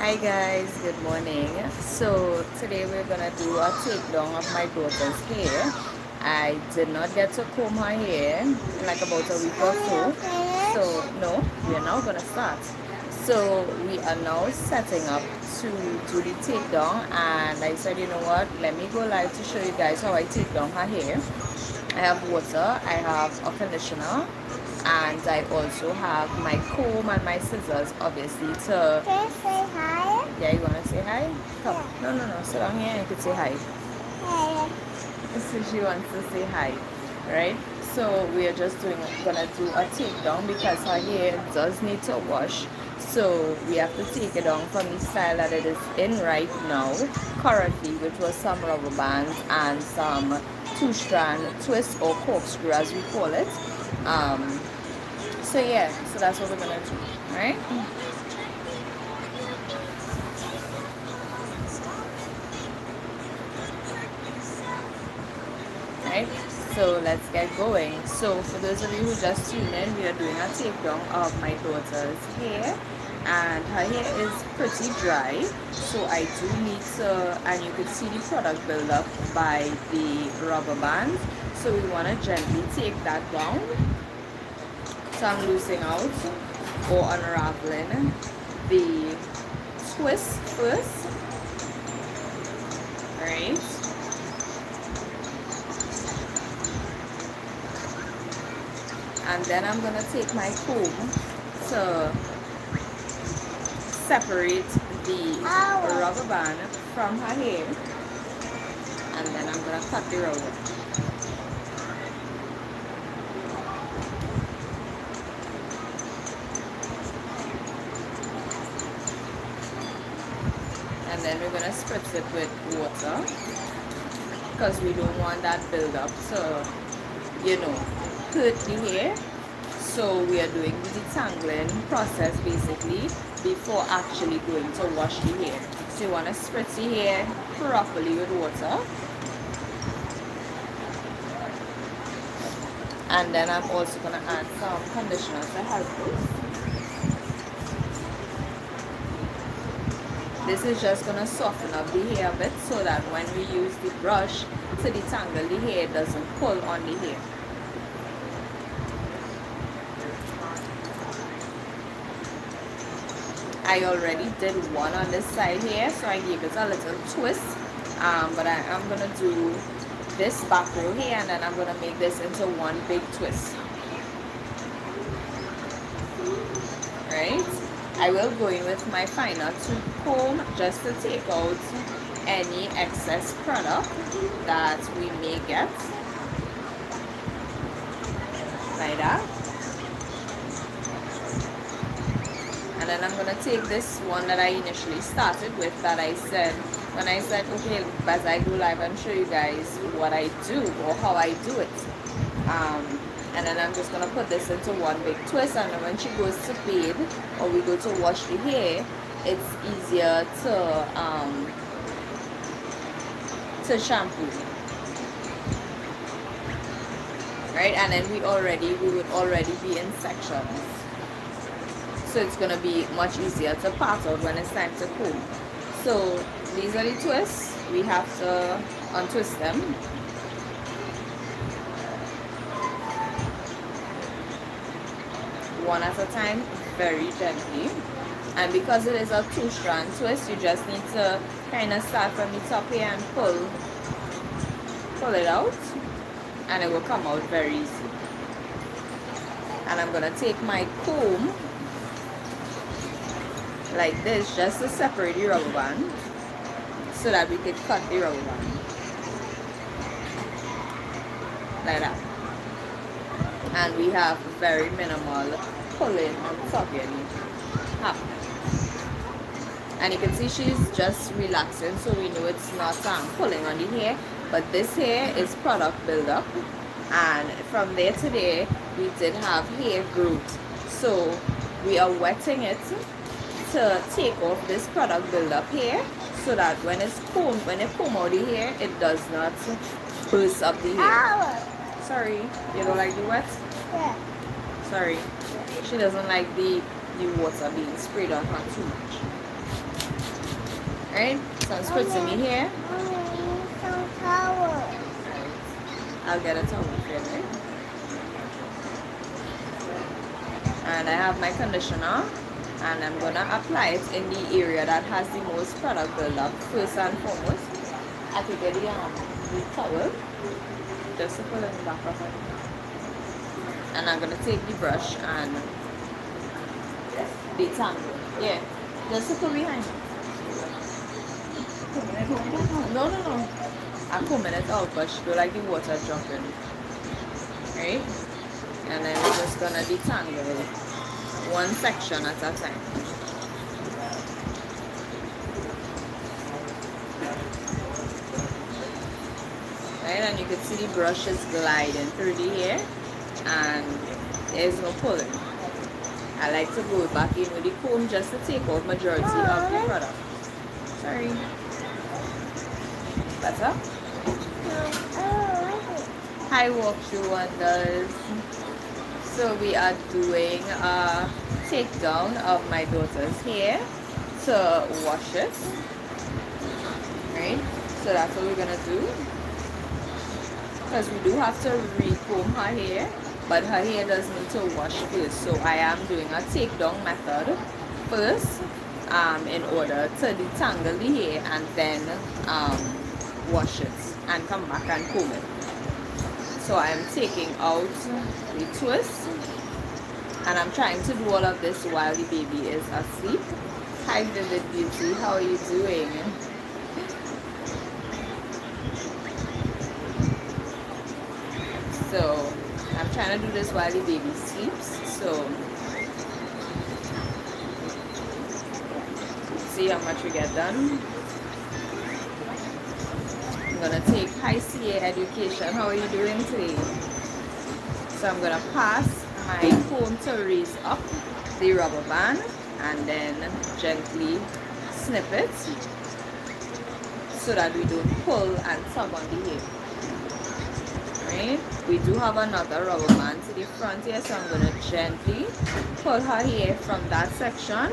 Hi guys, good morning. So today we're gonna do a takedown of my daughter's hair. I did not get to comb her hair in like about a week or so. So no, we are now gonna start. So we are now setting up to do the takedown, and I said, you know what, let me go live to show you guys how I take down her hair. I have water, I have a conditioner, and I also have my comb and my scissors, obviously, to... Can I say hi? Yeah, you wanna say hi? Come. No. Sit down here and you can say hi. Hi. So she wants to say hi, right? So we are just gonna do a takedown because her hair does need to wash. So we have to take it down from the style that it is in right now, currently, which was some rubber bands and some two-strand twist or corkscrew, as we call it. So yeah, so that's what we're gonna do, right? Right, so let's get going. So for those of you who just tuned in, we are doing a takedown of my daughter's hair, and her hair is pretty dry, so I do need to, and you can see the product build up by the rubber bands, so we want to gently take that down. So I'm loosening out or unraveling the twist first, right? And then I'm gonna take my comb to separate the rubber band from her hair, and then I'm gonna cut the rubber. And then we're gonna spritz it with water because we don't want that build up to, hurt the hair. So we are doing the detangling process basically before actually going to wash the hair. So you want to spritz the hair properly with water. And then I'm also going to add some conditioner to help this. This is just going to soften up the hair a bit so that when we use the brush to detangle the hair, it doesn't pull on the hair. I already did one on this side here, so I gave it a little twist, but I'm going to do this back row here, and then I'm going to make this into one big twist. Right? I will go in with my finer tooth comb just to take out any excess product that we may get, like that. And then I'm going to take this one that I initially started with, that I said, when I said, okay, as I go live and show you guys what I do or how I do it. And then I'm just going to put this into one big twist, and then when she goes to bathe or we go to wash the hair, it's easier to shampoo. Right? And then we would already be in sections. So it's going to be much easier to part out when it's time to comb. So these are the twists. We have to untwist them. One at a time, very gently. And because it is a two-strand twist, you just need to kind of start from the top here and pull it out, and it will come out very easy. And I'm going to take my comb like this just to separate the rubber band so that we can cut the rubber band like that, and we have very minimal pulling and tugging happening. And you can see she's just relaxing, so we know it's not pulling on the hair, but this hair is product buildup, and from there to there we did have hair growth, so we are wetting it to take off this product buildup here, so that when you comb out the hair, it does not burst up the hair. Sorry, you don't like the wet? Yeah. Sorry, she doesn't like the water being sprayed on her too much. Right? So I'm spritzing me here. Some towel. I'll get a towel for you, right? And I have my conditioner, and I'm gonna apply it in the area that has the most product buildup. First and foremost, I could get the towel just to put it in the back of it. And I'm gonna take the brush and detangle. Yeah, just to put behind. No. I'm combing it out, but she don't like the water dropping. Right? And then we're just gonna detangle one section at a time. Right? And you can see the brush is gliding through the hair, and there's no pulling. I like to go back in with the comb just to take out majority of the product. Sorry. Better? Hi, walkthrough wonders. So we are doing a takedown of my daughter's hair to wash it. Right? So that's what we're gonna do. Because we do have to recomb her hair, but her hair does need to wash first. So I am doing a takedown method first, in order to detangle the hair and then wash it and come back and comb it. So I am taking out the twist, and I'm trying to do all of this while the baby is asleep. Hi Vivid Beauty, how are you doing? So I'm trying to do this while the baby sleeps. So see how much we get done. I'm gonna take high CA education. How are you doing today? So I'm gonna pass my comb to raise up the rubber band and then gently snip it so that we don't pull and tug on the hair. Right? We do have another rubber band to the front here, so I'm gonna gently pull her hair from that section.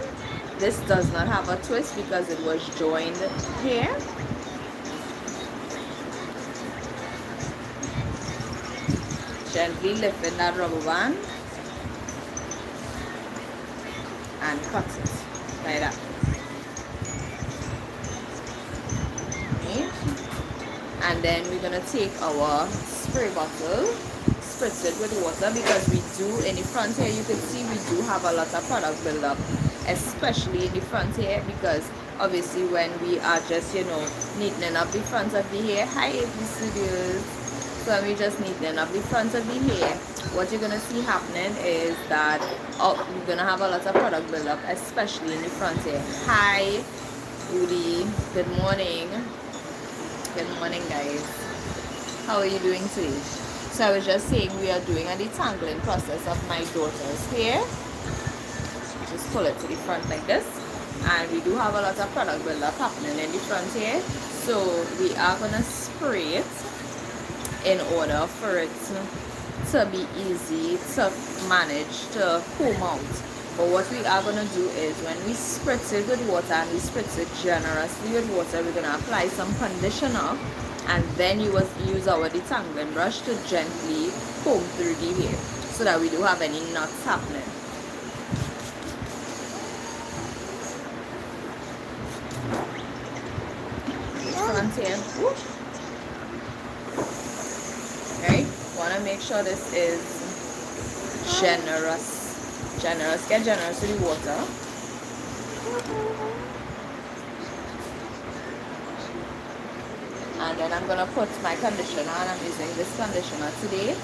This does not have a twist because it was joined here. Gently lifting that rubber band and cut it like that. Okay. And then we're gonna take our spray bottle, spritz it with water, because we do in the front here, you can see we do have a lot of product buildup, especially in the front here, because obviously when we are just, you know, neatening up the front of the hair. Hi AP Studios. So when we just neatening up the front of the hair, what you're gonna see happening is that you're gonna have a lot of product buildup, especially in the front here. Hi Udi, good morning. Good morning guys. How are you doing today? So I was just saying we are doing a detangling process of my daughter's hair. Just pull it to the front like this. And we do have a lot of product buildup happening in the front here. So we are gonna spray it in order for it to be easy to manage to comb out. But what we are going to do is when we spritz it with water, and we spritz it generously with water, we're going to apply some conditioner, and then you will use our detangling brush to gently comb through the hair so that we don't have any knots happening. Front here. Whoop. Right? Want to make sure this is generous. Get generous with the water. And then I'm gonna put my conditioner, and I'm using this conditioner today,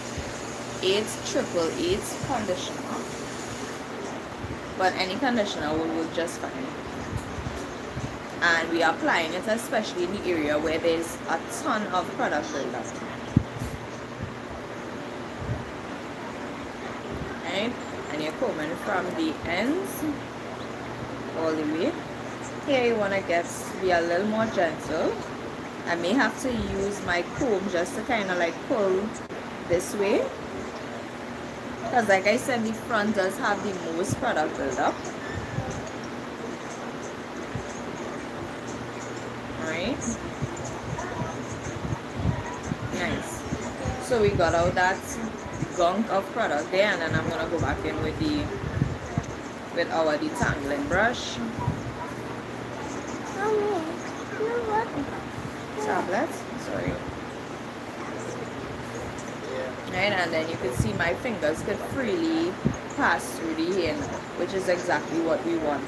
888 conditioner. But any conditioner will work just fine. And we are applying it especially in the area where there's a ton of product buildup. Right? And you're combing from the ends all the way. Here you want to be a little more gentle. I may have to use my comb just to kind of like pull this way, because like I said, the front does have the most product buildup. Alright, nice. So we got out that gunk of product there, and then I'm gonna go back in with our detangling brush. Mommy, you know what? Tablet, sorry. Right, and then you can see my fingers could freely pass through the hair now, which is exactly what we want.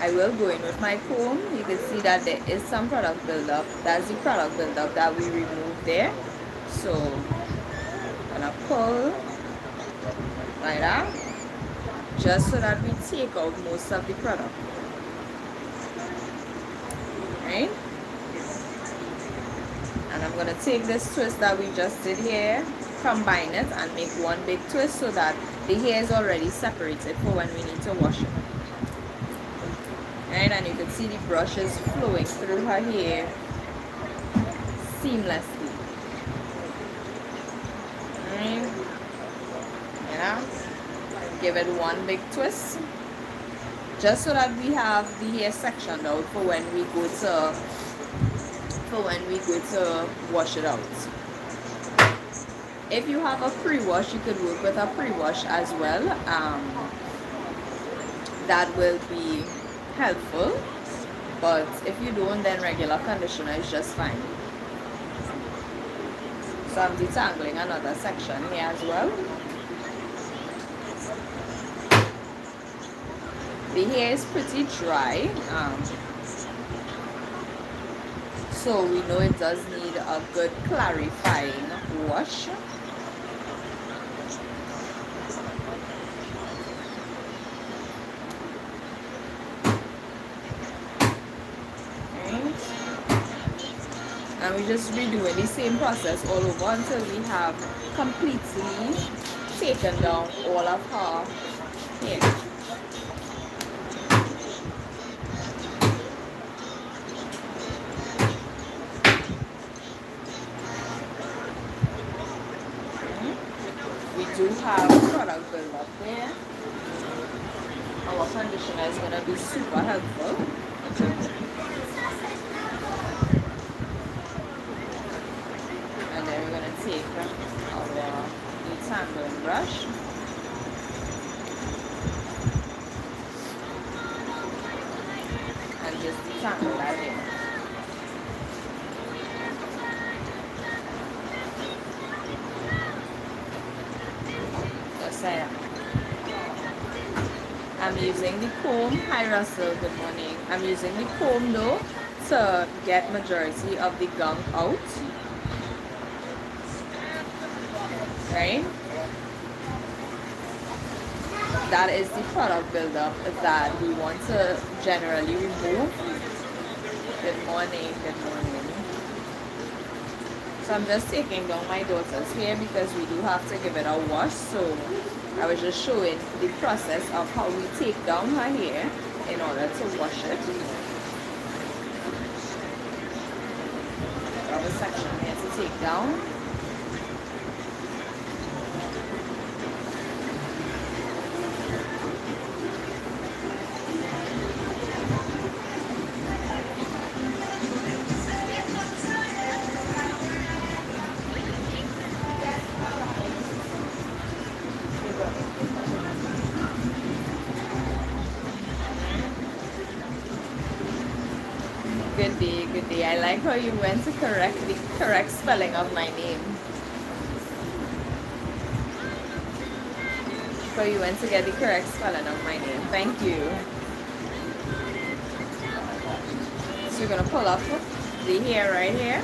I will go in with my comb. You can see that there is some product buildup. That's the product buildup that we removed there. So I'm gonna pull like that, just so that we take out most of the product. Right? And I'm gonna take this twist that we just did here, combine it and make one big twist so that the hair is already separated for when we need to wash it. Right, and you can see the brush is flowing through her hair seamlessly. Right. Yeah. Give it one big twist, just so that we have the hair sectioned out for when we go to wash it out. If you have a pre-wash, you could work with a pre-wash as well. That will be helpful, but if you don't, then regular conditioner is just fine. So I'm detangling another section here as well. The hair is pretty dry, so we know it does need a good clarifying wash. And we just redoing the same process all over until we have completely taken down all of her hair. We do have product buildup there. Our conditioner is going to be super helpful. Take our detangling brush and just detangle that hair. Just like that. I'm using the comb. Hi Russell, good morning. I'm using the comb though to get majority of the gunk out. Right? That is the product buildup that we want to generally remove. Good morning, good morning. So I'm just taking down my daughter's hair because we do have to give it a wash. So I was just showing the process of how we take down her hair in order to wash it. I have a section here to take down. Good day. I like how you went to correct the correct spelling of my name. So you went to get the correct spelling of my name. Thank you. So you're gonna pull up the hair right here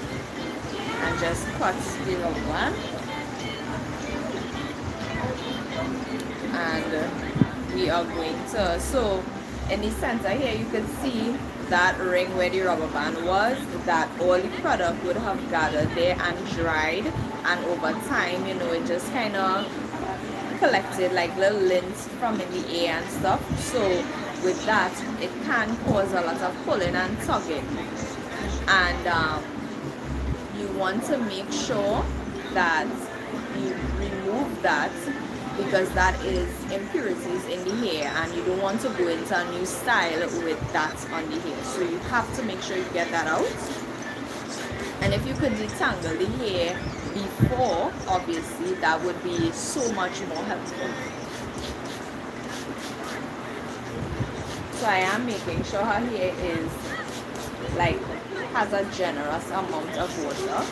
and just cut the rubber. And we are going to, so in the center here you can see that ring where the rubber band was, that all the product would have gathered there and dried, and over time, you know, it just kind of collected like little lints from in the air and stuff. So with that, it can cause a lot of pulling and tugging, and you want to make sure that you remove that because that is impurities in the hair, and you don't want to go into a new style with that on the hair. So you have to make sure you get that out. And if you could detangle the hair before, obviously that would be so much more helpful. So I am making sure her hair is like has a generous amount of water.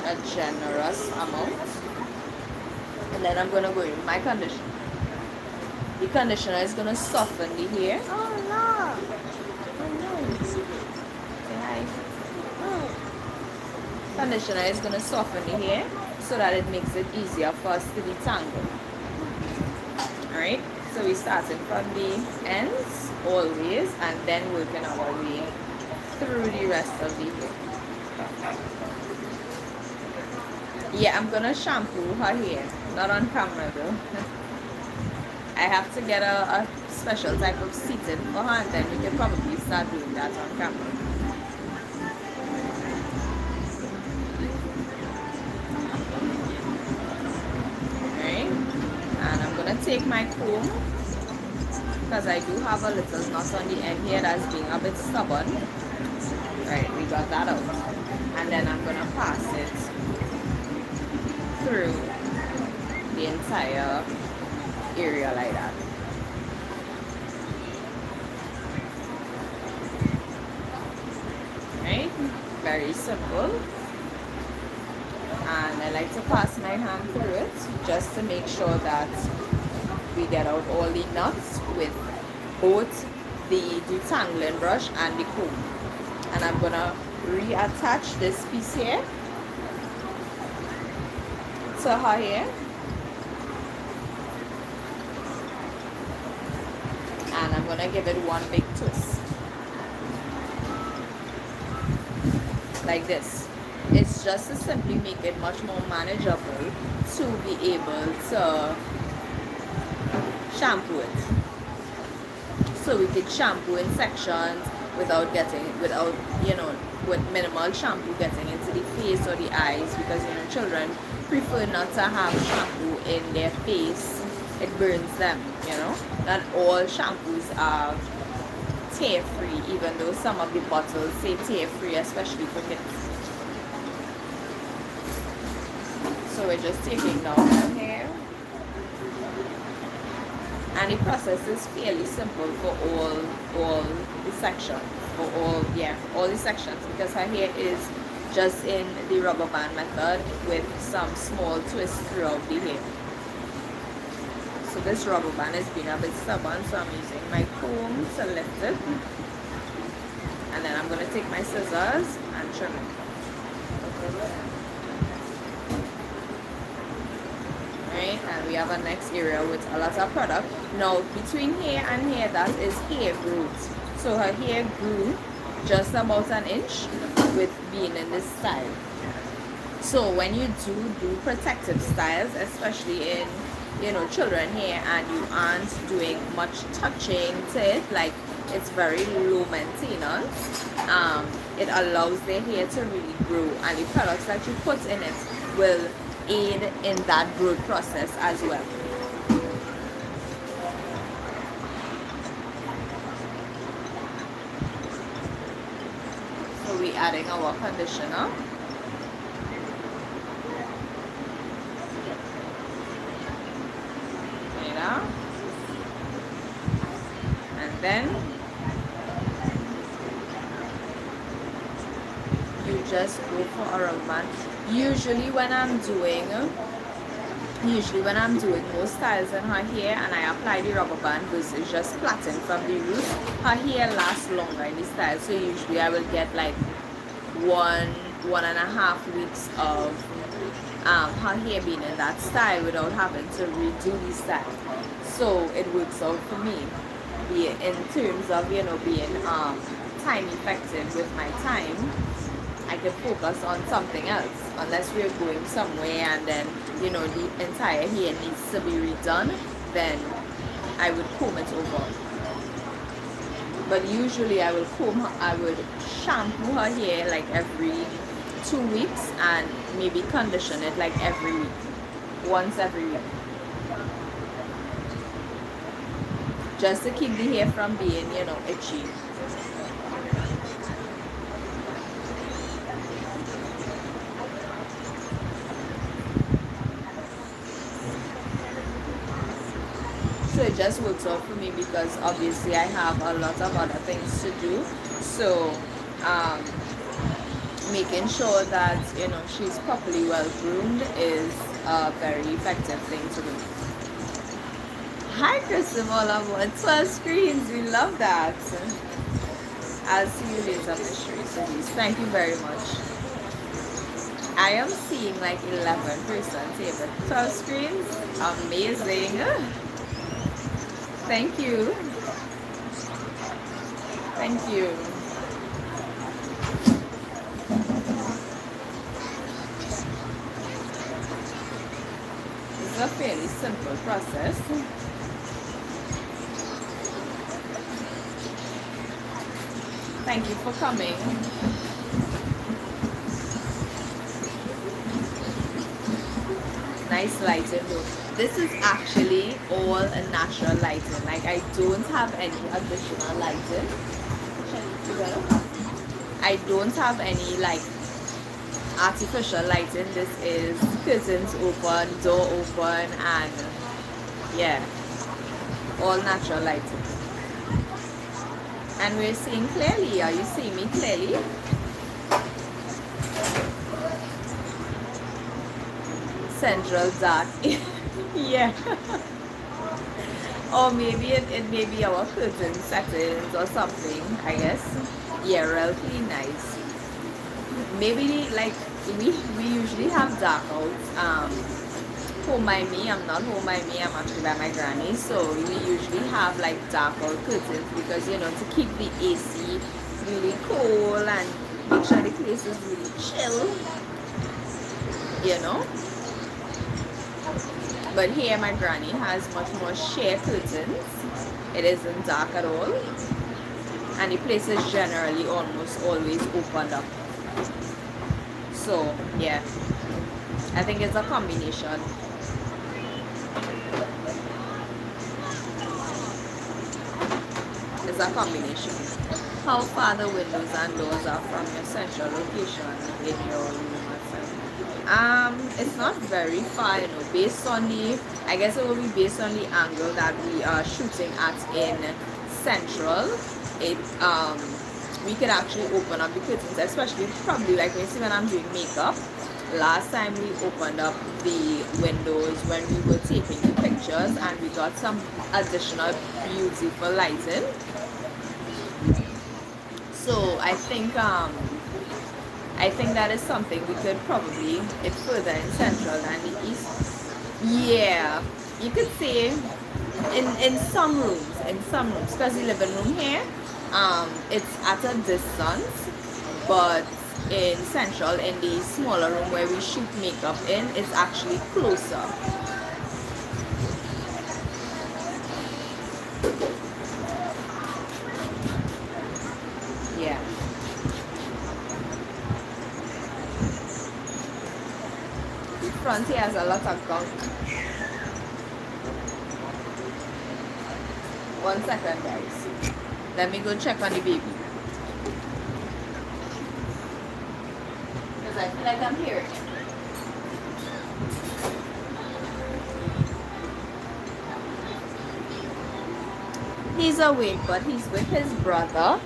A generous amount. And then I'm going to go in with my conditioner. The conditioner is going to soften the hair. Oh no. Say hi. Conditioner is going to soften the hair so that it makes it easier for us to detangle. Alright, so we started from the ends always and then working our way through the rest of the hair. Yeah, I'm gonna shampoo her hair, not on camera though. I have to get a special type of seating for her, and then we can probably start doing that on camera. Alright, and I'm gonna take my comb because I do have a little knot on the end here that's being a bit stubborn. Right, we got that out. And then I'm gonna pass it through the entire area like that. Right? Very simple. And I like to pass my hand through it just to make sure that we get out all the knots with both the detangling brush and the comb. And I'm gonna reattach this piece here to her hair, and I'm gonna give it one big twist like this. It's just to simply make it much more manageable to be able to shampoo it. So we could shampoo in sections without with minimal shampoo getting into the face or the eyes, because children prefer not to have shampoo in their face. It burns them. Not all shampoos are tear free, even though some of the bottles say tear free, especially for kids. So we're just taking down her hair, and the process is fairly simple for all the sections. All the sections, because her hair is just in the rubber band method with some small twists throughout the hair. So this rubber band is being a bit stubborn, so I'm using my comb to lift it, and then I'm going to take my scissors and trim it. Right, and we have a next area with a lot of product. Now between here and here, that is hair growth. So her hair grew just about an inch with being in this style. So when you do protective styles, especially in children hair, and you aren't doing much touching to it, like it's very low maintenance, it allows their hair to really grow, and the products that you put in it will aid in that growth process as well. So we're adding our conditioner. And then you just go for a rub band. Usually when I'm doing most styles in her hair and I apply the rubber band versus just plaiting from the root, her hair lasts longer in the style. So usually I will get like 1.5 weeks of her hair being in that style without having to redo the style. So it works out for me, in terms of being time effective with my time. I can focus on something else, unless we're going somewhere and then the entire hair needs to be redone, then I would comb it over. But usually I would shampoo her hair like every 2 weeks and maybe condition it like every week, once every week, just to keep the hair from being, you know, itchy. So it just works out for me because obviously I have a lot of other things to do. So making sure that, you know, she's properly well groomed is a very effective thing to do. Hi Christopher, all aboard 12 screens. We love that. I'll see you later, Miss Therese. Thank you very much. I am seeing like 11% here, but 12 screens? Amazing. Thank you. Thank you. It's a fairly simple process. Thank you for coming. Nice lighting though. This is actually all a natural lighting. Like I don't have any additional lighting. I don't have any like artificial lighting. This is curtains open, door open, and yeah, all natural lighting. And we're seeing clearly. Are you seeing me clearly? Central dark. Yeah. Or maybe it may be our curtain settings or something, I guess. Yeah, relatively nice. Maybe like we usually have dark out. Home by me, I'm not home by me, I'm actually by my granny. So we usually have like dark out curtains because, you know, to keep the AC really cool and make sure the place is really chill, you know. But here my granny has much more sheer curtains. It isn't dark at all. And the place is generally almost always opened up. So yeah, I think it's a combination. It's a combination. How far the windows and doors are from your central location in your room? It's not very far, you know, based on the, I guess it will be based on the angle that we are shooting at in central. It we can actually open up the curtains, especially probably like when you see when I'm doing makeup. Last time we opened up the windows when we were taking the pictures and we got some additional beautiful lighting. So I think that is something we could probably, it's further in central than the east. Yeah, you could say in some rooms, because the living room here, it's at a distance, but in central, in the smaller room where we shoot makeup in, it's actually closer. Yeah. Front here has a lot of gunk. 1 second, guys. Let me go check on the baby. Because I feel like I'm hearing it. He's awake, but he's with his brother.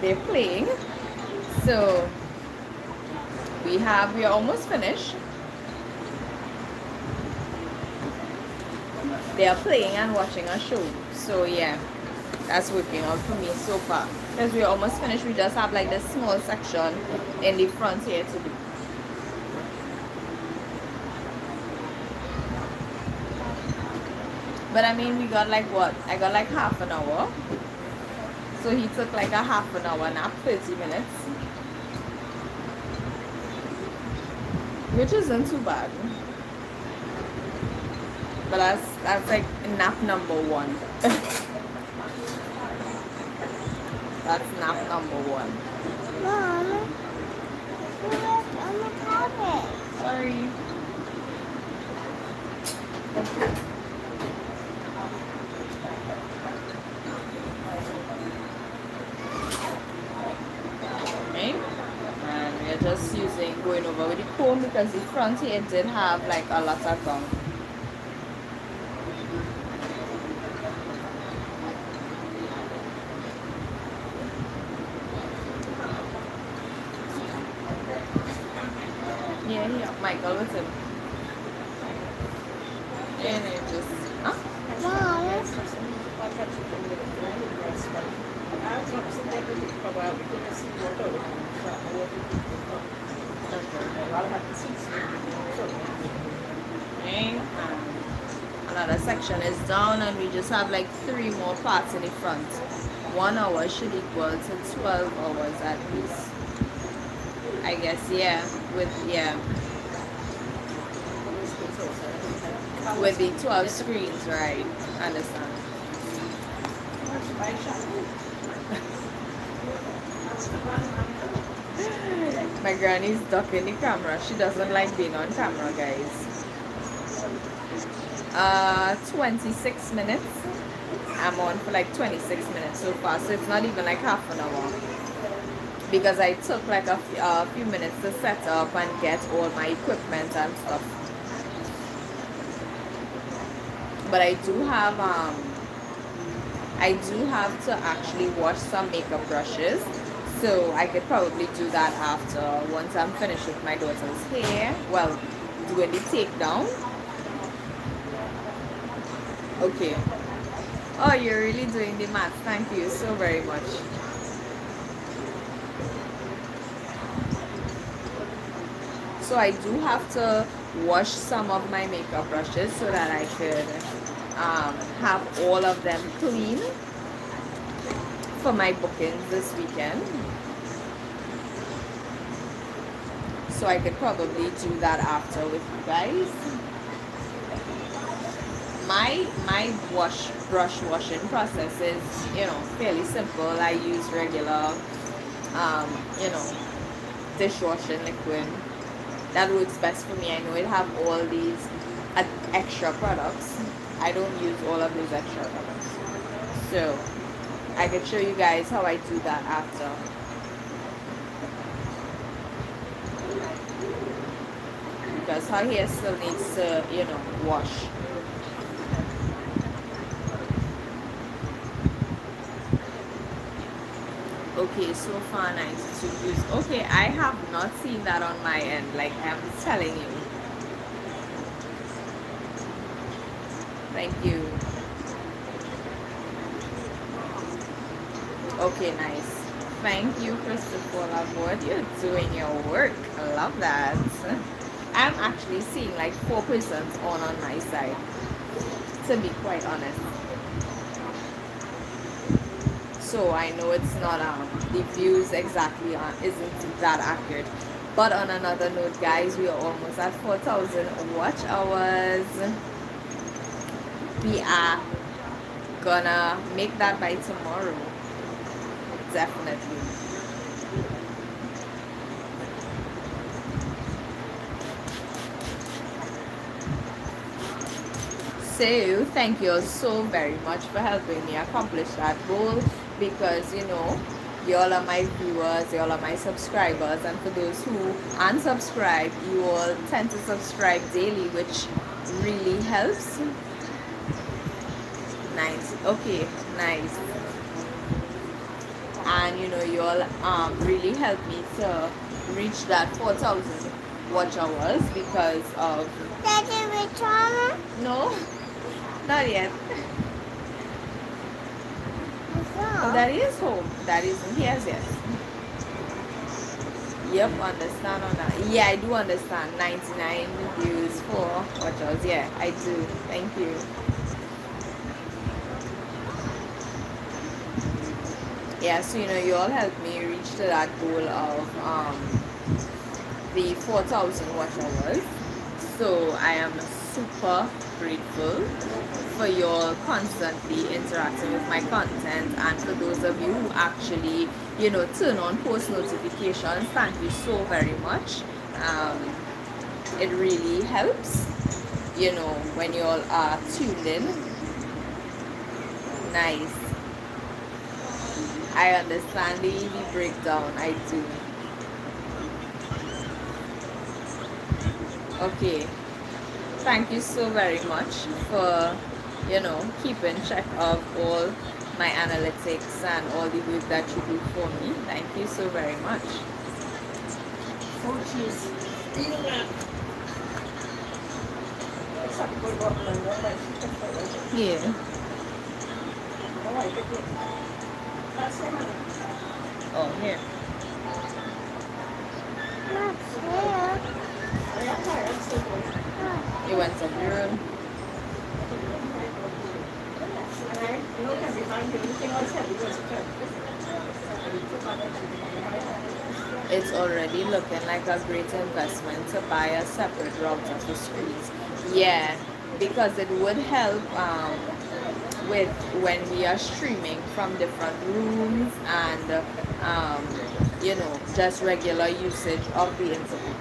They're playing. So we're almost finished. They are playing and watching a show. So yeah, that's working out for me so far. Because we're almost finished. We just have like this small section in the front here to do. But I mean, we got like what? I got like half an hour. So he took like a half an hour nap, 30 minutes. Which isn't too bad. But that's like nap number 1. That's nap number 1. Mom, sorry. Okay, and we're just going over with the comb because the front here did have like a lot of gum. Yeah, Michael with him. And it just, huh? Mom. Okay. Another section is down, and we just have like 3 more parts in the front. 1 hour should equal to 12 hours at least. I guess, yeah, with the 12 screens, right? Understand. My granny's ducking the camera. She doesn't like being on camera, guys. 26 minutes. I'm on for like 26 minutes so far, so it's not even like half an hour. Because I took like a few minutes to set up and get all my equipment and stuff. But I do have to actually wash some makeup brushes, so I could probably do that after, once I'm finished with my daughter's hair. Well, doing the takedown. Okay. Oh, you're really doing the math. Thank you so very much. So I do have to wash some of my makeup brushes so that I could have all of them clean for my bookings this weekend. So I could probably do that after with you guys. My brush washing process is, fairly simple. I use regular, dishwashing liquid. That works best for me. I know it have all these extra products. I don't use all of those extra products. So I could show you guys how I do that after. Because her hair still needs to, wash. Okay, so far 92 views. Okay, I have not seen that on my end, like I'm telling you. Thank you. Okay, nice. Thank you, Christopher Laborde. You're doing your work. I love that. I'm actually seeing like 4% on my side, to be quite honest. So I know it's not the views exactly isn't that accurate. But on another note, guys, we are almost at 4,000 watch hours. We are gonna make that by tomorrow. Definitely. So thank you so very much for helping me accomplish that goal, because you all are my viewers, you all are my subscribers, and for those who unsubscribe, you all tend to subscribe daily, which really helps. Nice. Okay, nice. And you all really helped me to reach that 4,000 watch hours because of Daddy, return? no, not yet. Oh, that is home. That isn't here yet. Yep, understand on that. Yeah, I do understand. 99 views for watch hours. Yeah, I do. Thank you. Yeah, so you all helped me reach to that goal of the 4,000 watch hours. So I am super grateful for you all constantly interacting with my content, and for those of you who actually turn on post notifications, thank you so very much. it really helps, you know, when you all are tuned in. Nice. I understand the breakdown. I do. Okay. Thank you so very much for, you know, keeping track of all my analytics and all the work that you do for me. Thank you so very much. Oh, jeez. Yeah. Oh, here. Not here. You want some room? It's already looking like a great investment to buy a separate router for screens. Yeah, because it would help with when we are streaming from different rooms and you know, just regular usage of the internet.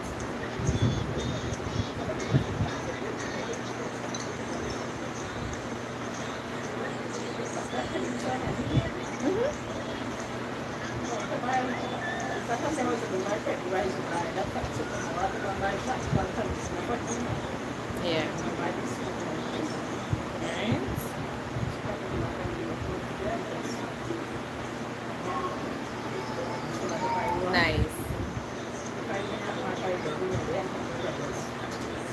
Yeah. Right. Nice.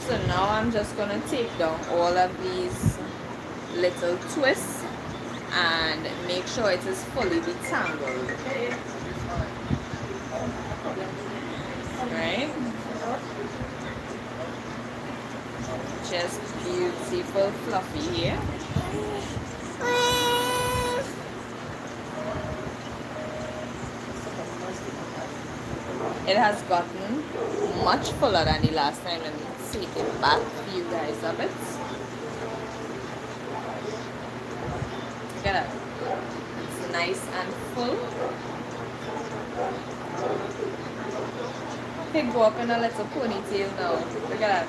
So now I'm just gonna take down all of these little twists and make sure it is fully detangled. Right? Just beautiful fluffy here. It has gotten much fuller than the last time. Let me take it back for you guys a bit. Look at that. It's nice and full. It go up in a little ponytail now. Look at that.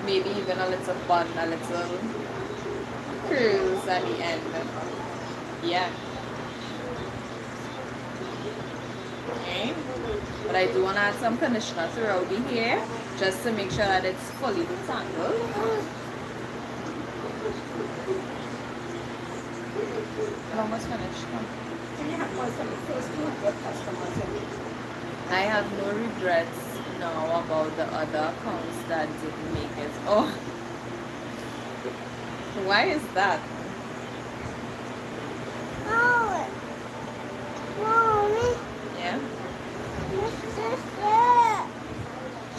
Maybe even a little bun, a little curls at the end. Yeah. Okay. But I do want to add some conditioner throughout the hair just to make sure that it's fully detangled. Almost finished. I have no regrets now about the other accounts that didn't make it. Oh, why is that? Mommy, Yeah, what's this?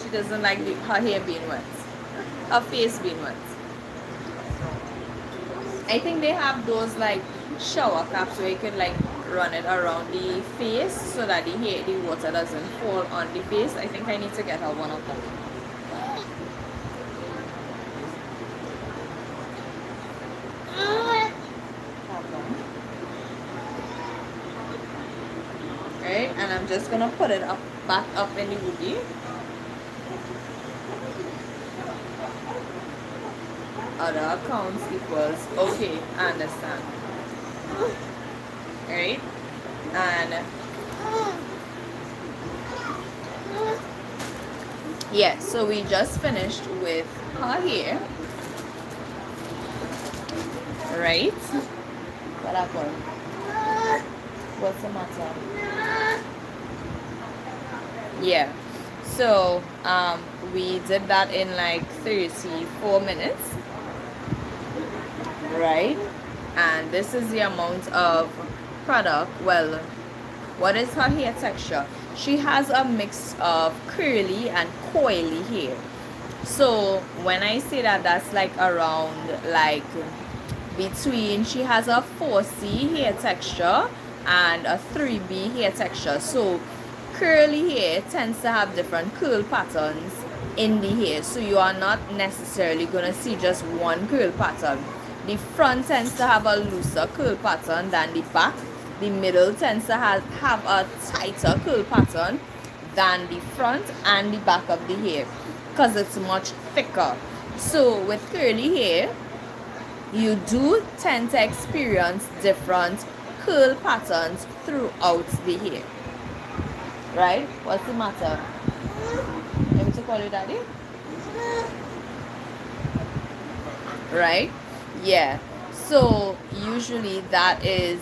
she doesn't like her hair being wet, her face being wet. I think they have those like shower caps where you can like run it around the face so that the water doesn't fall on the face. I think I need to get her one of them. Right, and I'm just gonna put it back up in the woody. Other accounts equals okay, I understand. Right, and yeah, so we just finished with her hair, right? What happened? What's the matter? Yeah, so we did that in like 34 minutes, right? And this is the amount of product. Well, what is her hair texture? She has a mix of curly and coily hair. So when I say that, that's like around like between, she has a 4C hair texture and a 3B hair texture. So curly hair tends to have different curl patterns in the hair, so you are not necessarily going to see just one curl pattern. The front tends to have a looser curl pattern than the back. The middle tends to have a tighter curl pattern than the front and the back of the hair because it's much thicker. So with curly hair, you do tend to experience different curl patterns throughout the hair. Right? What's the matter? Let me to call you daddy? Right? Yeah. So usually that is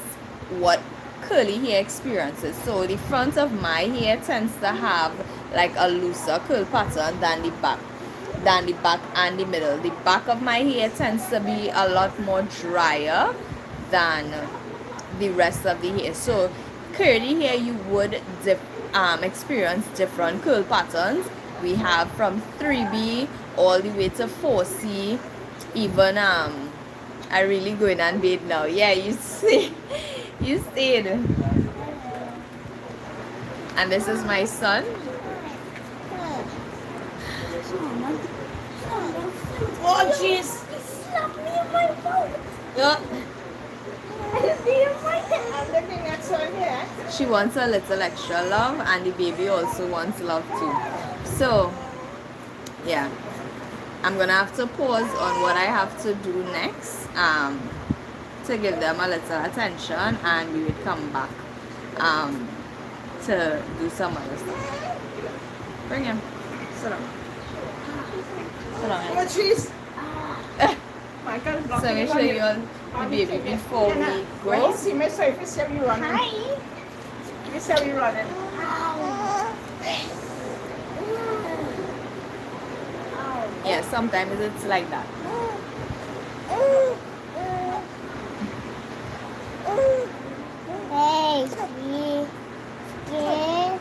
what curly hair experiences. So the front of my hair tends to have like a looser curl pattern than the back. And the middle. The back of my hair tends to be a lot more drier than the rest of the hair. So curly hair, you would experience different curl patterns. We have from 3B all the way to 4C. Even I really going and bathe now. Yeah, you see, you stayed. And this is my son. Oh, jeez. He slapped me in my mouth. Yeah. I see him right there. I'm looking at son here. She wants a little extra love, and the baby also wants love too. So, yeah, I'm gonna have to pause on what I have to do next to give them a little attention, and we would come back to do some other stuff. Bring him. Sit down. Sit down. Oh, jeez. My God, So let me show you all the baby before we When go. you see me, so if you see me running, Hi. you see me running. Yeah, sometimes it's like that. Hey, sweet. Yeah.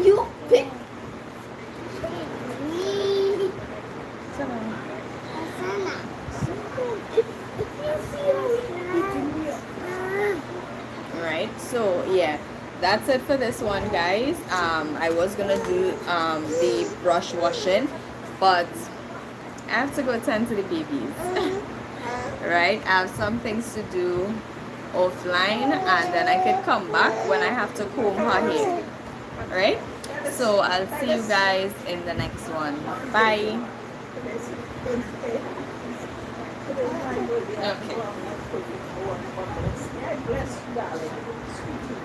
You pick. Sit down. Right, so yeah, that's it for this one, guys. I was gonna do the brush washing, but I have to go tend to the babies. Right, I have some things to do offline, and then I could come back when I have to comb her hair. Right, so I'll see you guys in the next one. Bye. Okay. God bless you, darling. Sweetie.